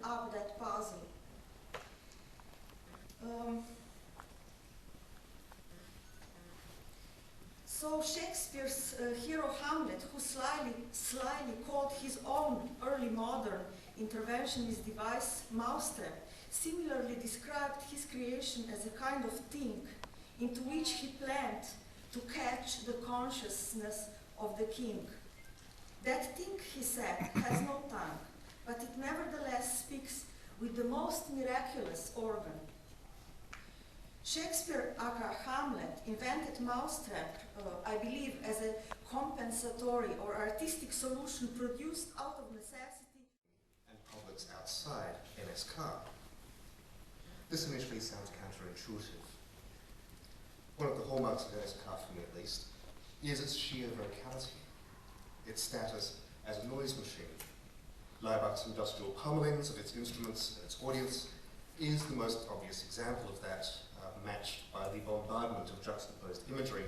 up that puzzle. So Shakespeare's hero Hamlet, who slyly called his own early modern interventionist device mousetrap, similarly described his creation as a kind of thing into which he planned to catch the consciousness of the king. That thing, he said, has no tongue, but it nevertheless speaks with the most miraculous organ. Shakespeare, aka Hamlet, invented mousetrap, I believe, as a compensatory or artistic solution produced out of necessity. And publics outside NSK. This initially sounds counterintuitive. One of the hallmarks of NSK, for me at least, is its sheer verticality, its status as a noise machine. Laibach's industrial pummelings of its instruments and its audience is the most obvious example of that, matched by the bombardment of juxtaposed imagery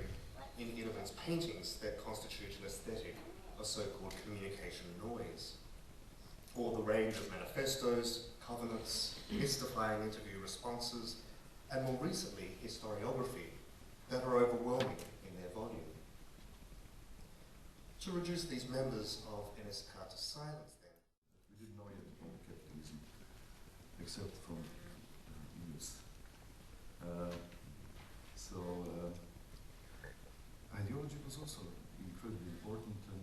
in Idomen's paintings that constitute an aesthetic of so-called communication noise, or the range of manifestos, covenants, mystifying interview responses, and more recently, historiography, that are overwhelming in their volume. To reduce these members of NSK to silence, then. We didn't know yet about capitalism, except from news. Ideology was also incredibly important, and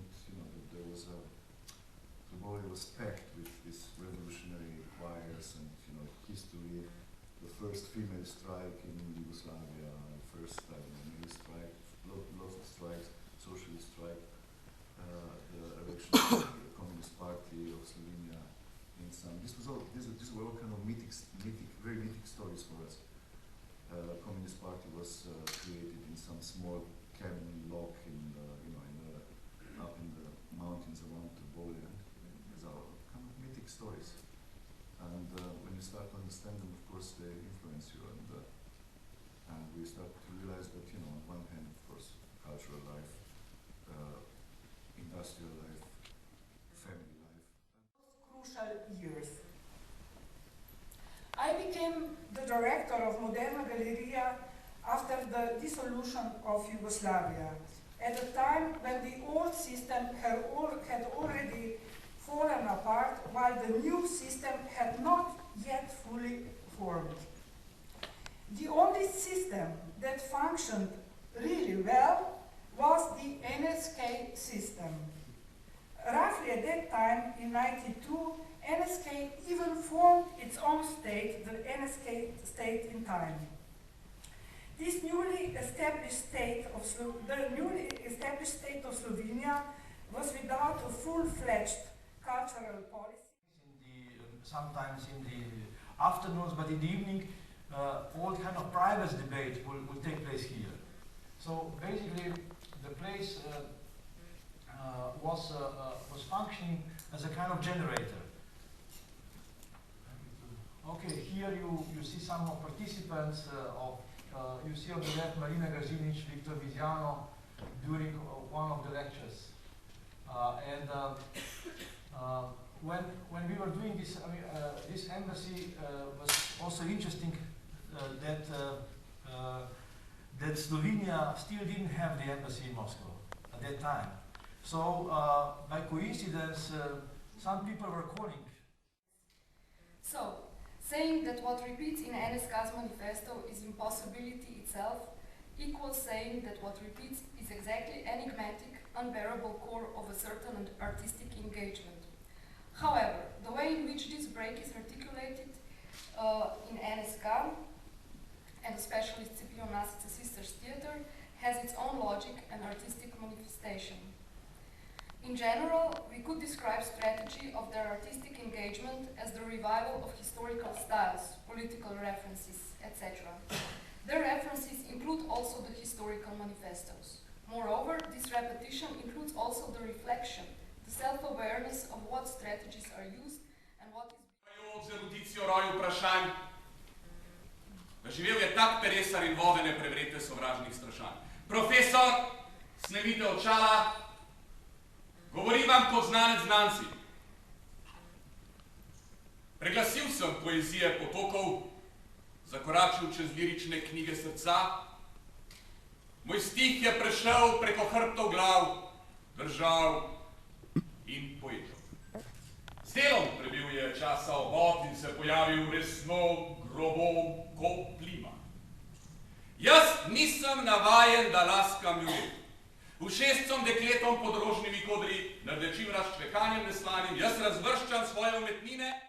there was the body was packed with these revolutionary choirs and history. The first female strike in Yugoslavia, the first male strike, lots of strikes, socialist strike, the election of the Communist Party of Slovenia in some. These were all kind of very mythic stories for us. Communist Party was created in some small cabin log up in the mountains around the border. These are kind of mythic stories. And when you start to understand them, of course, they influence you. And we start to realize that, on one hand, of course, cultural life, industrial life, family life. Crucial years. I became the director of Moderna Galleria after the dissolution of Yugoslavia, at a time when the old system had already fallen apart, while the new system had not yet fully formed. The only system that functioned really well was the NSK system. Roughly at that time, in '92, NSK even formed its own state, the NSK state in time. This newly established state of Slovenia was without a full-fledged cultural policy. Sometimes in the afternoons, but in the evening, all kind of private debate will take place here. So basically, the place was functioning as a kind of generator. Okay, here you see some of participants you see on the left Marina Gazinic, Victor Viziano during one of the lectures. When we were doing this, this embassy was also interesting that Slovenia still didn't have the embassy in Moscow at that time. So by coincidence, some people were calling. So, saying that what repeats in NSK's manifesto is impossibility itself equals saying that what repeats is exactly enigmatic, unbearable core of a certain artistic engagement. However, the way in which this break is articulated in NSK, and especially Scipion Nasic's Sisters Theatre, has its own logic and artistic manifestation. In general, we could describe strategy of their artistic engagement as the revival of historical styles, political references, etc. Their references include also the historical manifestos. Moreover, this repetition includes also the reflection, the self-awareness of what strategies are used and what is... Živel je tak peresar in vodene prevrete sovražnih strašanj. Profesor, snemite očala, govorim vam kot znanec znanci. Preglasil sem poezije potokov, zakoračil čez lirične knjige srca. Moj stih je prešel preko hrbtov glav, držav in poetov. Z delom prebil je časa obod in se pojavil resno, grobo, ko plima. Jaz nisem navajen, da laskam ljudem. Všestcom dekletom pod rožnimi kodri, nad večim razčvekanjem neslanim, jaz razvrščam svoje umetnine